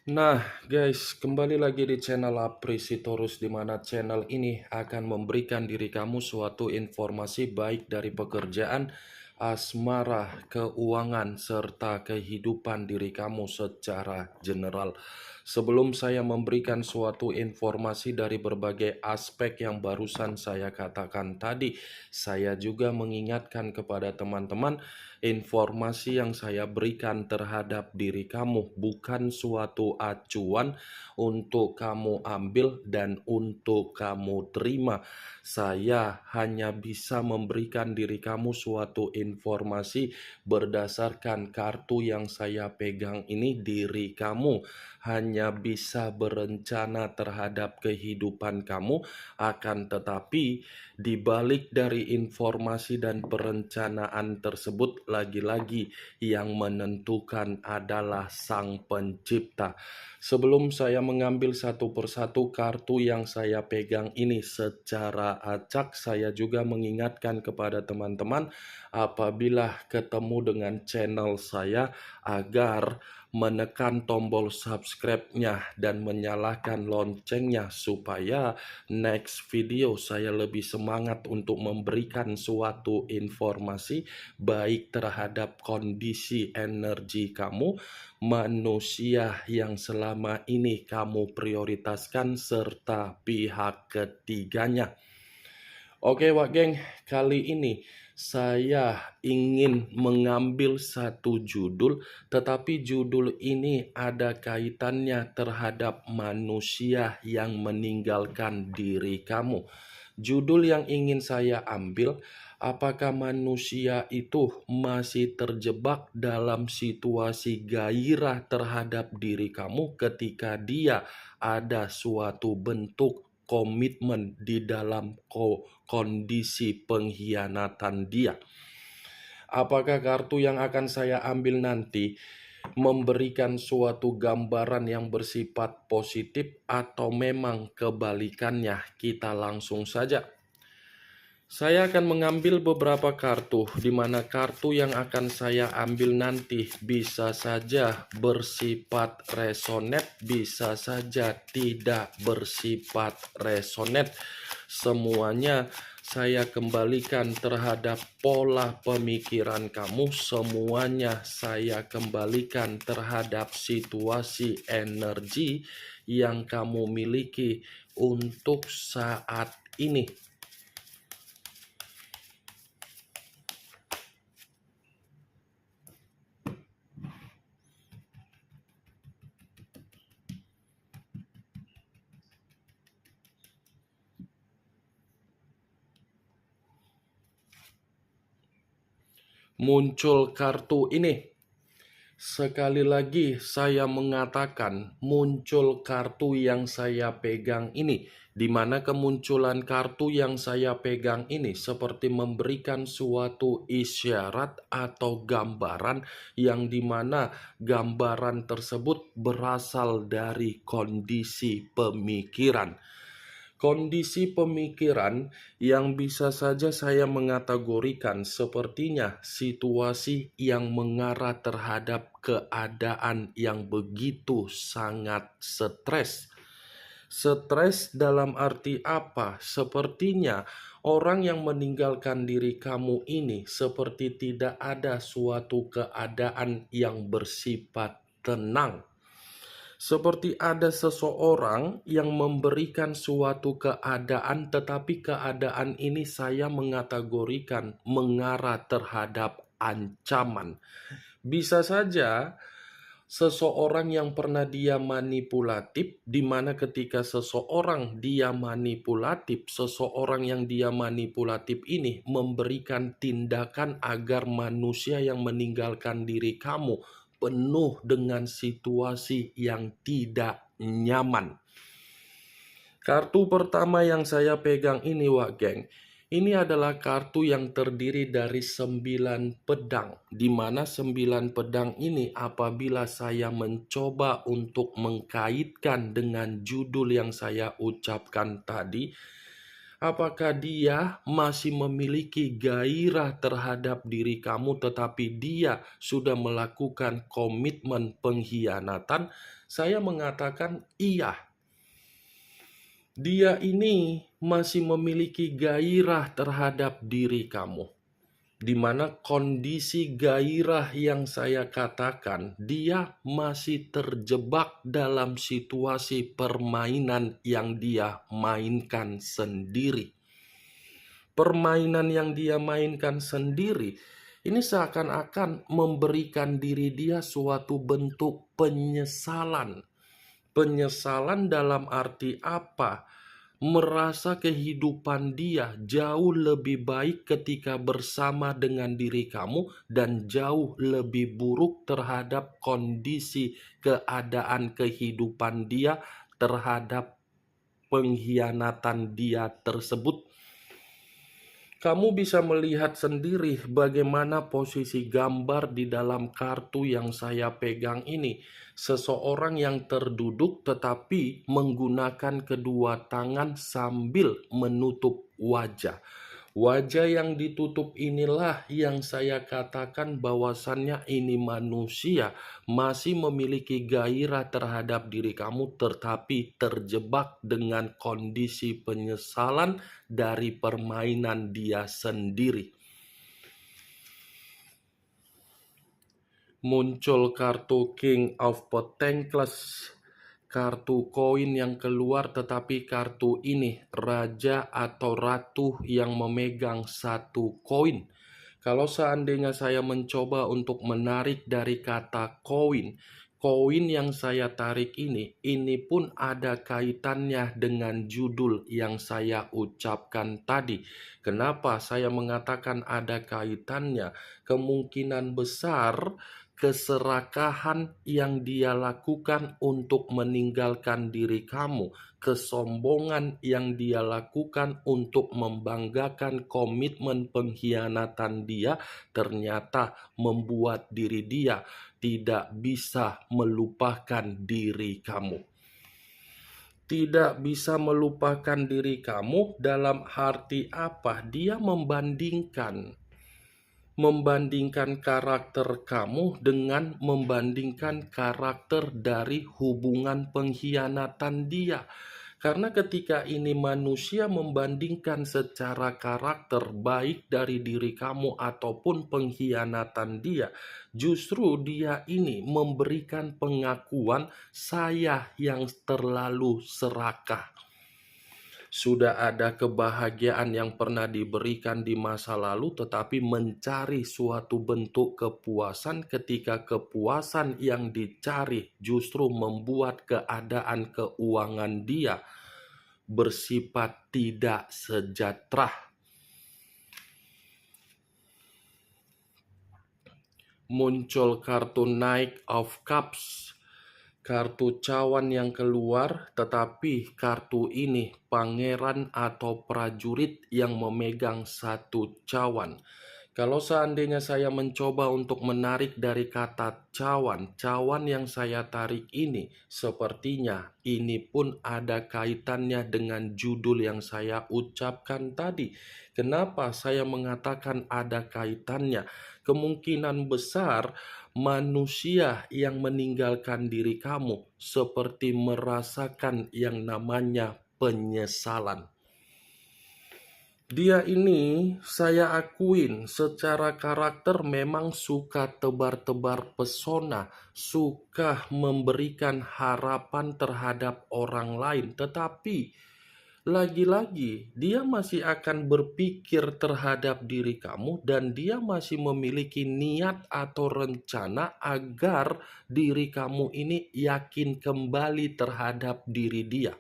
Nah, guys, kembali lagi di channel Apresitorus, di mana channel ini akan memberikan diri kamu suatu informasi baik dari pekerjaan, asmara, keuangan, serta kehidupan diri kamu secara general. Sebelum saya memberikan suatu informasi dari berbagai aspek yang barusan saya katakan tadi, saya juga mengingatkan kepada teman-teman, informasi yang saya berikan terhadap diri kamu bukan suatu acuan untuk kamu ambil dan untuk kamu terima. Saya hanya bisa memberikan diri kamu suatu informasi berdasarkan kartu yang saya pegang ini. Diri kamu hanya bisa berencana terhadap kehidupan kamu, akan tetapi di balik dari informasi dan perencanaan tersebut, lagi-lagi yang menentukan adalah Sang Pencipta. Sebelum saya mengambil satu persatu kartu yang saya pegang ini secara acak, saya juga mengingatkan kepada teman-teman apabila ketemu dengan channel saya agar menekan tombol subscribe-nya dan menyalakan loncengnya supaya next video saya lebih semangat untuk memberikan suatu informasi baik terhadap kondisi energi kamu, manusia yang selama ini kamu prioritaskan, serta pihak ketiganya. Oke Wak Geng, kali ini saya ingin mengambil satu judul, tetapi judul ini ada kaitannya terhadap manusia yang meninggalkan diri kamu. Judul yang ingin saya ambil, apakah manusia itu masih terjebak dalam situasi gairah terhadap diri kamu ketika dia ada suatu bentuk komitmen di dalam kondisi pengkhianatan dia. Apakah kartu yang akan saya ambil nanti memberikan suatu gambaran yang bersifat positif atau memang kebalikannya? Kita langsung saja. Saya akan mengambil beberapa kartu, di mana kartu yang akan saya ambil nanti bisa saja bersifat resonet, bisa saja tidak bersifat resonet. Semuanya saya kembalikan terhadap pola pemikiran kamu, semuanya saya kembalikan terhadap situasi energi yang kamu miliki untuk saat ini. Muncul kartu ini. Sekali lagi saya mengatakan muncul kartu yang saya pegang ini, di mana kemunculan kartu yang saya pegang ini seperti memberikan suatu isyarat atau gambaran yang dimana gambaran tersebut berasal dari kondisi pemikiran. Kondisi pemikiran yang bisa saja saya mengategorikan sepertinya situasi yang mengarah terhadap keadaan yang begitu sangat stres. Stres dalam arti apa? Sepertinya orang yang meninggalkan diri kamu ini seperti tidak ada suatu keadaan yang bersifat tenang. Seperti ada seseorang yang memberikan suatu keadaan, tetapi keadaan ini saya mengategorikan mengarah terhadap ancaman. Bisa saja seseorang yang pernah dia manipulatif, di mana ketika seseorang dia manipulatif, seseorang yang dia manipulatif ini memberikan tindakan agar manusia yang meninggalkan diri kamu penuh dengan situasi yang tidak nyaman. Kartu pertama yang saya pegang ini, Wak Geng, ini adalah kartu yang terdiri dari 9 pedang, di mana 9 pedang ini apabila saya mencoba untuk mengkaitkan dengan judul yang saya ucapkan tadi, apakah dia masih memiliki gairah terhadap diri kamu tetapi dia sudah melakukan komitmen pengkhianatan? Saya mengatakan iya. Dia ini masih memiliki gairah terhadap diri kamu. Di mana kondisi gairah yang saya katakan, dia masih terjebak dalam situasi permainan yang dia mainkan sendiri. Permainan yang dia mainkan sendiri ini seakan-akan memberikan diri dia suatu bentuk penyesalan. Penyesalan dalam arti apa? Merasa kehidupan dia jauh lebih baik ketika bersama dengan diri kamu dan jauh lebih buruk terhadap kondisi keadaan kehidupan dia terhadap pengkhianatan dia tersebut. Kamu bisa melihat sendiri bagaimana posisi gambar di dalam kartu yang saya pegang ini. Seseorang yang terduduk tetapi menggunakan kedua tangan sambil menutup wajah. Wajah yang ditutup inilah yang saya katakan bahwasannya ini manusia masih memiliki gairah terhadap diri kamu tetapi terjebak dengan kondisi penyesalan dari permainan dia sendiri. Muncul kartu King of Pentacles, kartu koin yang keluar, tetapi kartu ini raja atau ratu yang memegang satu koin. Kalau seandainya saya mencoba untuk menarik dari kata koin, koin yang saya tarik ini pun ada kaitannya dengan judul yang saya ucapkan tadi. Kenapa saya mengatakan ada kaitannya? Kemungkinan besar keserakahan yang dia lakukan untuk meninggalkan diri kamu, kesombongan yang dia lakukan untuk membanggakan komitmen pengkhianatan dia, ternyata membuat diri dia tidak bisa melupakan diri kamu. Tidak bisa melupakan diri kamu dalam arti apa? Dia membandingkan karakter kamu dengan membandingkan karakter dari hubungan pengkhianatan dia. Karena ketika ini manusia membandingkan secara karakter baik dari diri kamu ataupun pengkhianatan dia, justru dia ini memberikan pengakuan saya yang terlalu serakah. Sudah ada kebahagiaan yang pernah diberikan di masa lalu, tetapi mencari suatu bentuk kepuasan ketika kepuasan yang dicari justru membuat keadaan keuangan dia bersifat tidak sejahtera. Muncul kartu Knight of Cups, kartu cawan yang keluar, tetapi kartu ini pangeran atau prajurit yang memegang satu cawan. Kalau seandainya saya mencoba untuk menarik dari kata cawan, cawan yang saya tarik ini sepertinya ini pun ada kaitannya dengan judul yang saya ucapkan tadi. Kenapa saya mengatakan ada kaitannya? Kemungkinan besar manusia yang meninggalkan diri kamu seperti merasakan yang namanya penyesalan. Dia ini saya akuin secara karakter memang suka tebar-tebar pesona, suka memberikan harapan terhadap orang lain, tetapi lagi-lagi dia masih akan berpikir terhadap diri kamu dan dia masih memiliki niat atau rencana agar diri kamu ini yakin kembali terhadap diri dia.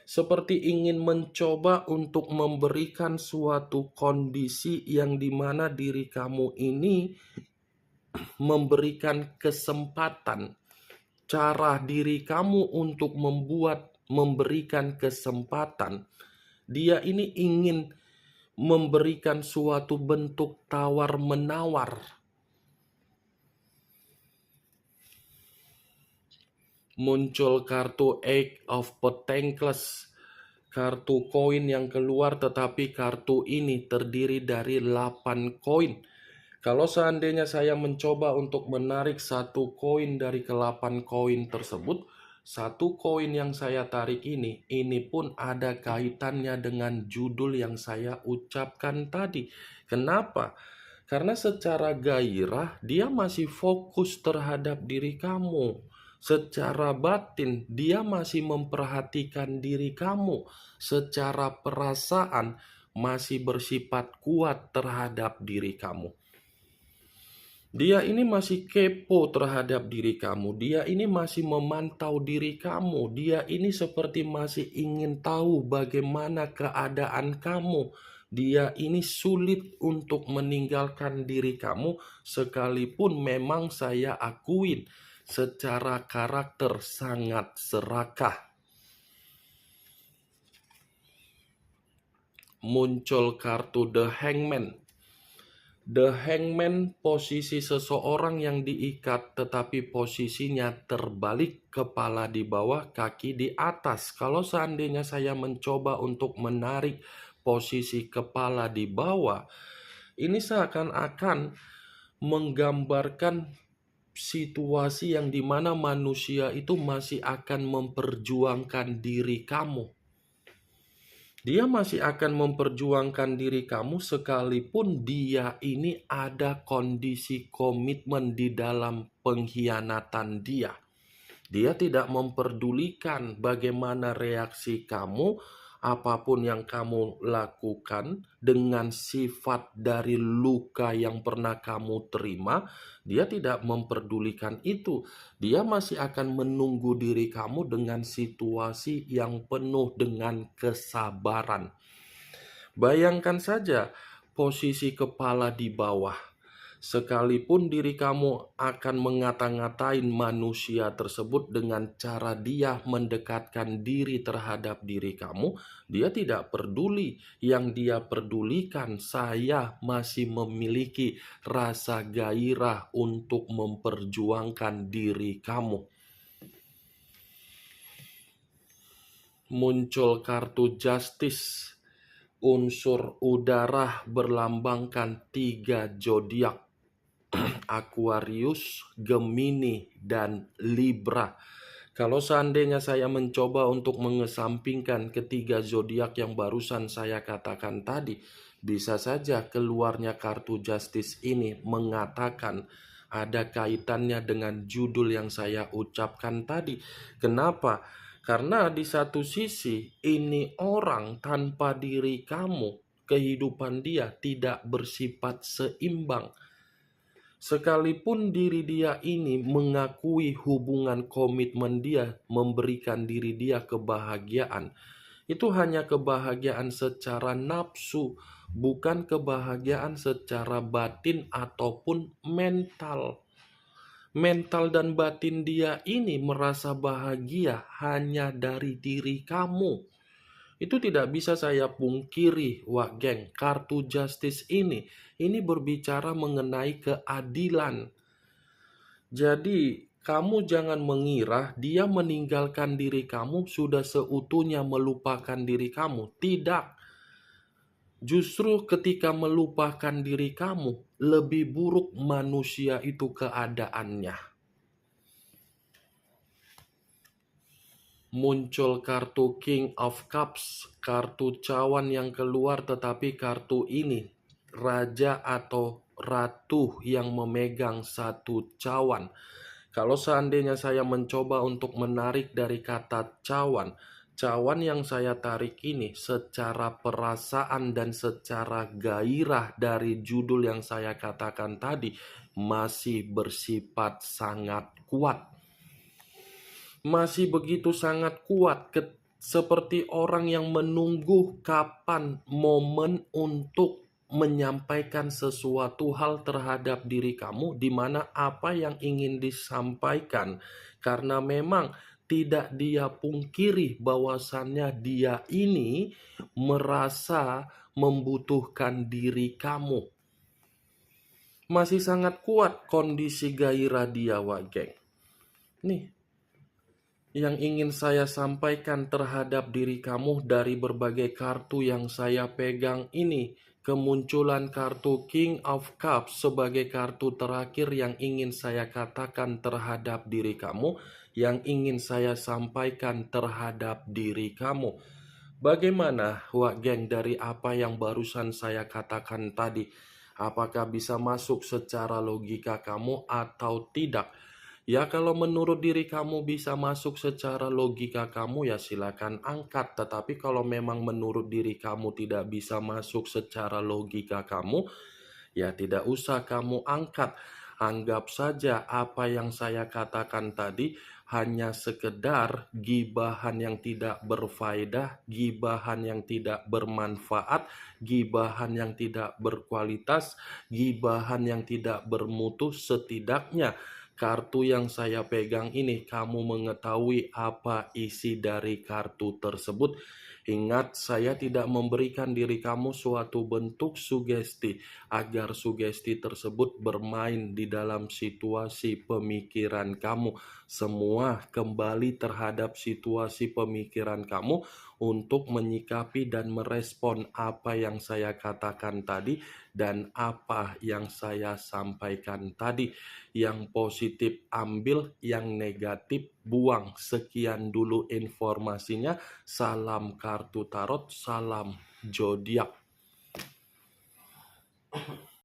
Seperti ingin mencoba untuk memberikan suatu kondisi yang dimana diri kamu ini memberikan kesempatan, cara diri kamu untuk memberikan kesempatan. Dia ini ingin memberikan suatu bentuk tawar-menawar. Muncul kartu Eight of Pentacles, kartu koin yang keluar, tetapi kartu ini terdiri dari 8 koin. Kalau seandainya saya mencoba untuk menarik satu koin dari ke-8 koin tersebut, satu koin yang saya tarik ini pun ada kaitannya dengan judul yang saya ucapkan tadi. Kenapa? Karena secara gairah dia masih fokus terhadap diri kamu. Secara batin dia masih memperhatikan diri kamu. Secara perasaan masih bersifat kuat terhadap diri kamu. Dia ini masih kepo terhadap diri kamu. Dia ini masih memantau diri kamu. Dia ini seperti masih ingin tahu bagaimana keadaan kamu. Dia ini sulit untuk meninggalkan diri kamu, sekalipun memang saya akuin secara karakter sangat serakah. Muncul kartu The Hangman. The Hangman posisi seseorang yang diikat tetapi posisinya terbalik, kepala di bawah, kaki di atas. Kalau seandainya saya mencoba untuk menarik posisi kepala di bawah, ini seakan-akan menggambarkan situasi yang dimana manusia itu masih akan memperjuangkan diri kamu. Dia masih akan memperjuangkan diri kamu sekalipun dia ini ada kondisi komitmen di dalam pengkhianatan dia. Dia tidak memperdulikan bagaimana reaksi kamu, apapun yang kamu lakukan dengan sifat dari luka yang pernah kamu terima. Dia tidak memperdulikan itu. Dia masih akan menunggu diri kamu dengan situasi yang penuh dengan kesabaran. Bayangkan saja posisi kepala di bawah. Sekalipun diri kamu akan ngata-ngatain manusia tersebut dengan cara dia mendekatkan diri terhadap diri kamu, dia tidak peduli. Yang dia pedulikan, saya masih memiliki rasa gairah untuk memperjuangkan diri kamu. Muncul kartu Justice. Unsur udara berlambangkan 3 zodiak: Aquarius, Gemini, dan Libra. Kalau seandainya saya mencoba untuk mengesampingkan ketiga zodiak yang barusan saya katakan tadi, bisa saja keluarnya kartu Justice ini mengatakan ada kaitannya dengan judul yang saya ucapkan tadi. Kenapa? Karena di satu sisi ini orang tanpa diri kamu, kehidupan dia tidak bersifat seimbang. Sekalipun diri dia ini mengakui hubungan komitmen dia, memberikan diri dia kebahagiaan, itu hanya kebahagiaan secara nafsu, bukan kebahagiaan secara batin ataupun mental. Mental dan batin dia ini merasa bahagia hanya dari diri kamu. Itu tidak bisa saya pungkiri, wah geng. Kartu Justice ini berbicara mengenai keadilan. Jadi kamu jangan mengira dia meninggalkan diri kamu sudah seutuhnya melupakan diri kamu. Tidak. Justru ketika melupakan diri kamu, lebih buruk manusia itu keadaannya. Muncul kartu King of Cups, kartu cawan yang keluar, tetapi kartu ini raja atau ratu yang memegang satu cawan. Kalau seandainya saya mencoba untuk menarik dari kata cawan, cawan yang saya tarik ini secara perasaan dan secara gairah dari judul yang saya katakan tadi masih bersifat sangat kuat. Masih begitu sangat kuat, seperti orang yang menunggu kapan momen untuk menyampaikan sesuatu hal terhadap diri kamu, di mana apa yang ingin disampaikan, karena memang tidak dia pungkiri bahwasannya dia ini merasa membutuhkan diri kamu. Masih sangat kuat kondisi gairah dia, geng. Nih, yang ingin saya sampaikan terhadap diri kamu dari berbagai kartu yang saya pegang ini, kemunculan kartu King of Cups sebagai kartu terakhir yang ingin saya katakan terhadap diri kamu, yang ingin saya sampaikan terhadap diri kamu. Bagaimana, Wak Geng, dari apa yang barusan saya katakan tadi? Apakah bisa masuk secara logika kamu atau tidak? Ya, kalau menurut diri kamu bisa masuk secara logika kamu, ya silakan angkat. Tetapi kalau memang menurut diri kamu tidak bisa masuk secara logika kamu, ya tidak usah kamu angkat. Anggap saja apa yang saya katakan tadi hanya sekedar gibahan yang tidak berfaedah, gibahan yang tidak bermanfaat, gibahan yang tidak berkualitas, gibahan yang tidak bermutu. Setidaknya kartu yang saya pegang ini, kamu mengetahui apa isi dari kartu tersebut. Ingat, saya tidak memberikan diri kamu suatu bentuk sugesti agar sugesti tersebut bermain di dalam situasi pemikiran kamu. Semua kembali terhadap situasi pemikiran kamu untuk menyikapi dan merespon apa yang saya katakan tadi dan apa yang saya sampaikan tadi. Yang positif ambil, yang negatif buang. Sekian dulu informasinya. Salam kartu tarot, salam zodiak.